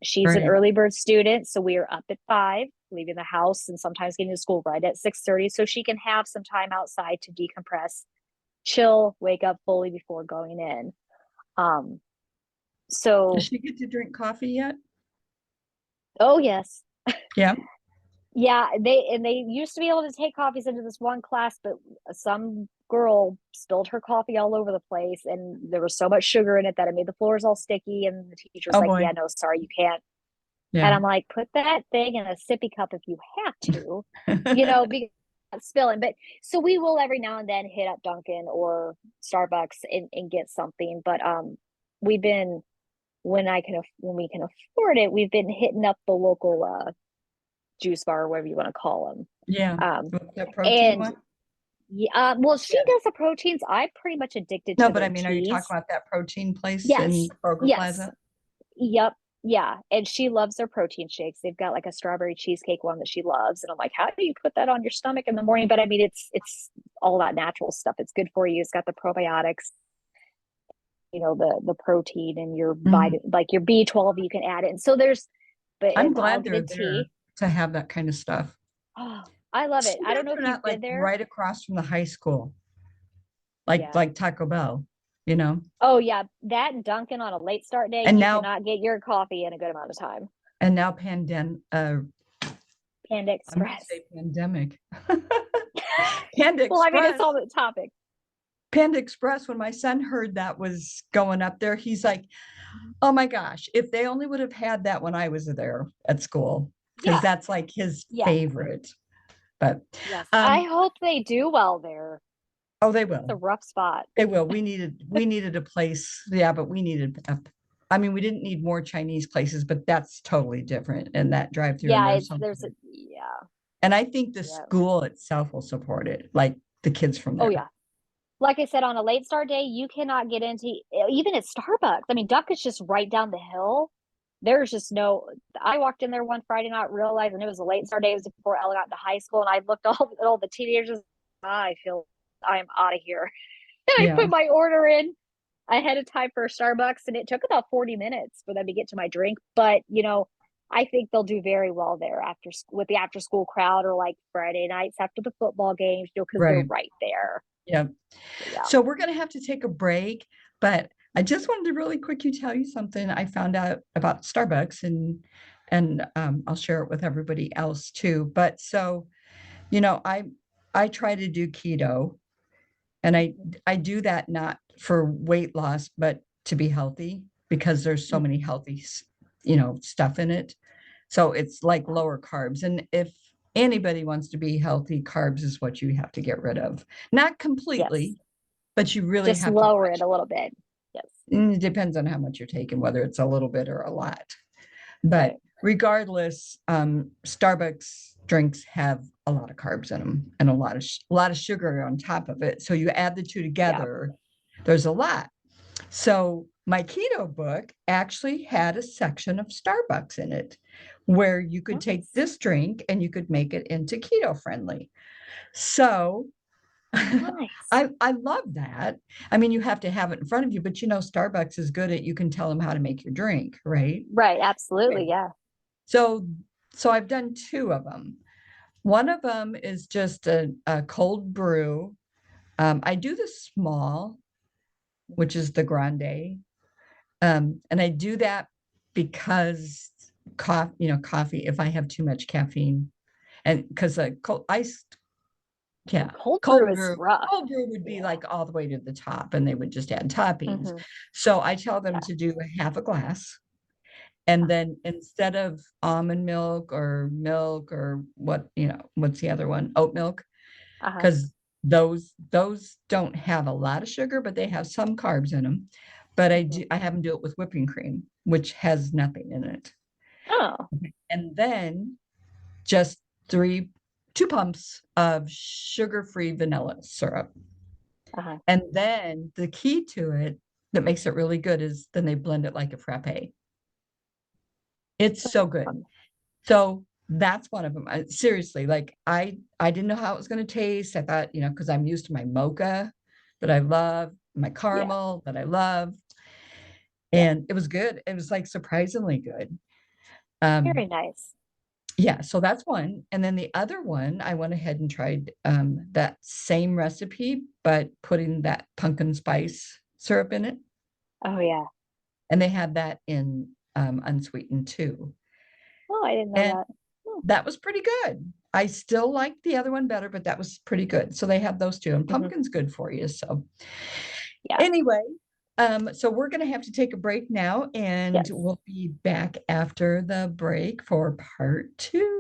Speaker 2: She's an
Speaker 1: Right.
Speaker 2: early bird student, so we are up at 5, leaving the house, and sometimes getting to school right at 6:30, so she can have some time outside to decompress, chill, wake up fully before going in. Um,
Speaker 1: Does
Speaker 2: so,
Speaker 1: she get to drink coffee yet?
Speaker 2: oh yes,
Speaker 1: Yeah.
Speaker 2: yeah, they used to be able to take coffees into this one class, but some girl spilled her coffee all over the place, and there was so much sugar in it that it made the floors all sticky. And the teacher's
Speaker 1: Oh
Speaker 2: like,
Speaker 1: boy.
Speaker 2: "Yeah, no, sorry, you can't." And
Speaker 1: Yeah.
Speaker 2: I'm like, "Put that thing in a sippy cup if you have to, because it's spilling." But so we will every now and then hit up Dunkin' or Starbucks and get something. But we've been when we can afford it, we've been hitting up the local juice bar, or whatever you want to call them.
Speaker 1: Yeah.
Speaker 2: Um,
Speaker 1: The protein
Speaker 2: and
Speaker 1: one?
Speaker 2: yeah, well, she
Speaker 1: Yeah.
Speaker 2: does the proteins. I'm pretty much addicted
Speaker 1: No,
Speaker 2: to
Speaker 1: but I
Speaker 2: their
Speaker 1: mean, are you talking
Speaker 2: teas.
Speaker 1: about that protein place in
Speaker 2: Yes,
Speaker 1: Kroger
Speaker 2: yes,
Speaker 1: Plaza?
Speaker 2: yep, yeah. And she loves their protein shakes. They've got like a strawberry cheesecake one that she loves, and I'm like, how do you put that on your stomach in the morning? But I mean, it's all that natural stuff. It's good for you. It's got the probiotics, the protein and your
Speaker 1: Mhm.
Speaker 2: vitamin, like your B12. You can add it, and so but
Speaker 1: I'm
Speaker 2: it's all
Speaker 1: glad
Speaker 2: good
Speaker 1: they're
Speaker 2: in
Speaker 1: there
Speaker 2: tea.
Speaker 1: to have that kind of stuff.
Speaker 2: Oh, I love it.
Speaker 1: Too
Speaker 2: I
Speaker 1: bad
Speaker 2: don't know
Speaker 1: they're
Speaker 2: if you've
Speaker 1: not like
Speaker 2: been there.
Speaker 1: right across from the high school, like
Speaker 2: Yeah.
Speaker 1: like Taco Bell, you know?
Speaker 2: Oh yeah, that and Dunkin' on a late start day,
Speaker 1: And
Speaker 2: you
Speaker 1: now
Speaker 2: cannot get your coffee in a good amount of time.
Speaker 1: and now
Speaker 2: Panda
Speaker 1: I'm gonna
Speaker 2: Express.
Speaker 1: say pandemic. Panda
Speaker 2: Well, I mean, it's
Speaker 1: Express.
Speaker 2: all the topic.
Speaker 1: Panda Express, when my son heard that was going up there, he's like, oh my gosh, if they only would have had that when I was there at school, because
Speaker 2: Yeah,
Speaker 1: that's like his
Speaker 2: yeah,
Speaker 1: favorite. But
Speaker 2: yes. I
Speaker 1: um,
Speaker 2: hope they do well there.
Speaker 1: oh, they
Speaker 2: It's a
Speaker 1: will.
Speaker 2: rough spot.
Speaker 1: They will. We needed a place. Yeah, but I mean, we didn't need more Chinese places, but that's totally different. And that drive through and
Speaker 2: Yeah,
Speaker 1: there's so
Speaker 2: yeah,
Speaker 1: and I think the
Speaker 2: yeah.
Speaker 1: school itself will support it, like the kids from
Speaker 2: Oh
Speaker 1: there.
Speaker 2: yeah. Like I said, on a late start day, you cannot get into even at Starbucks. I mean, Duck is just right down the hill. There's just no. I walked in there one Friday night, realizing it was a late start day. It was before Ella got into high school, and I looked at all the teenagers. I feel I'm out of here. And I
Speaker 1: Yeah.
Speaker 2: put my order in ahead of time for Starbucks, and it took about 40 minutes for them to get to my drink. But I think they'll do very well there after with the after school crowd, or like Friday nights after the football games, because they're
Speaker 1: Right.
Speaker 2: right there.
Speaker 1: Yeah.
Speaker 2: So, yeah.
Speaker 1: So we're going to have to take a break, but I just wanted to really quickly tell you something I found out about Starbucks and I'll share it with everybody else too. But so, I try to do keto and I do that not for weight loss, but to be healthy because there's so many healthy, stuff in it. So it's like lower carbs. And if anybody wants to be healthy, carbs is what you have to get rid of. Not
Speaker 2: Yes.
Speaker 1: completely, but you really
Speaker 2: Just
Speaker 1: have to
Speaker 2: lower it
Speaker 1: watch.
Speaker 2: a little bit. Yes.
Speaker 1: It depends on how much you're taking, whether it's a little bit or a lot. But
Speaker 2: Right.
Speaker 1: regardless, Starbucks drinks have a lot of carbs in them and a lot of sugar on top of it. So you add the two
Speaker 2: Yeah.
Speaker 1: together, there's a lot. So my keto book actually had a section of Starbucks in it where you could take
Speaker 2: Nice.
Speaker 1: this drink and you could make it into keto friendly. So
Speaker 2: Nice.
Speaker 1: I love that. I mean, you have to have it in front of you, but you know, Starbucks is good at you can tell them how to make your drink, right?
Speaker 2: Right, absolutely,
Speaker 1: Right.
Speaker 2: yeah.
Speaker 1: So so I've done two of them. One of them is just a cold brew. I do the small, which is the grande. And I do that because coffee, if I have too much caffeine, and because a cold iced, yeah,
Speaker 2: Cold brew
Speaker 1: cold
Speaker 2: is
Speaker 1: brew,
Speaker 2: rough.
Speaker 1: cold brew would be
Speaker 2: Yeah.
Speaker 1: like all the way to the top, and they would just add toppings.
Speaker 2: Mhm.
Speaker 1: So I tell them
Speaker 2: Yeah.
Speaker 1: to do a half a glass, and
Speaker 2: Uh-huh.
Speaker 1: then instead of almond milk or what's the other one? Oat milk,
Speaker 2: Uh-huh.
Speaker 1: because those don't have a lot of sugar, but they have some carbs in them. But
Speaker 2: Mhm.
Speaker 1: I have them do it with whipping cream, which has nothing in it.
Speaker 2: Oh.
Speaker 1: And then just two pumps of sugar-free vanilla syrup.
Speaker 2: Uh-huh.
Speaker 1: And then the key to it that makes it really good is then they blend it like a frappe. It's so good.
Speaker 2: Um,
Speaker 1: So that's one of them. Seriously, like I didn't know how it was going to taste. I thought, because I'm used to my mocha that I love, my
Speaker 2: yeah.
Speaker 1: caramel that I love,
Speaker 2: Yeah.
Speaker 1: and it was good. It was like surprisingly good. Um,
Speaker 2: Very nice.
Speaker 1: yeah, so that's one. And then the other one, I went ahead and tried that same recipe, but putting that pumpkin spice syrup in it.
Speaker 2: Oh, yeah.
Speaker 1: And they had that in unsweetened too.
Speaker 2: Oh, I didn't know
Speaker 1: And
Speaker 2: that. Hmm.
Speaker 1: that was pretty good. I still like the other one better, but that was pretty good. So they have those two, and
Speaker 2: Mhm.
Speaker 1: pumpkin's good for you. So
Speaker 2: Yeah.
Speaker 1: anyway, so we're gonna have to take a break now, and
Speaker 2: Yes.
Speaker 1: we'll be back after the break for part two.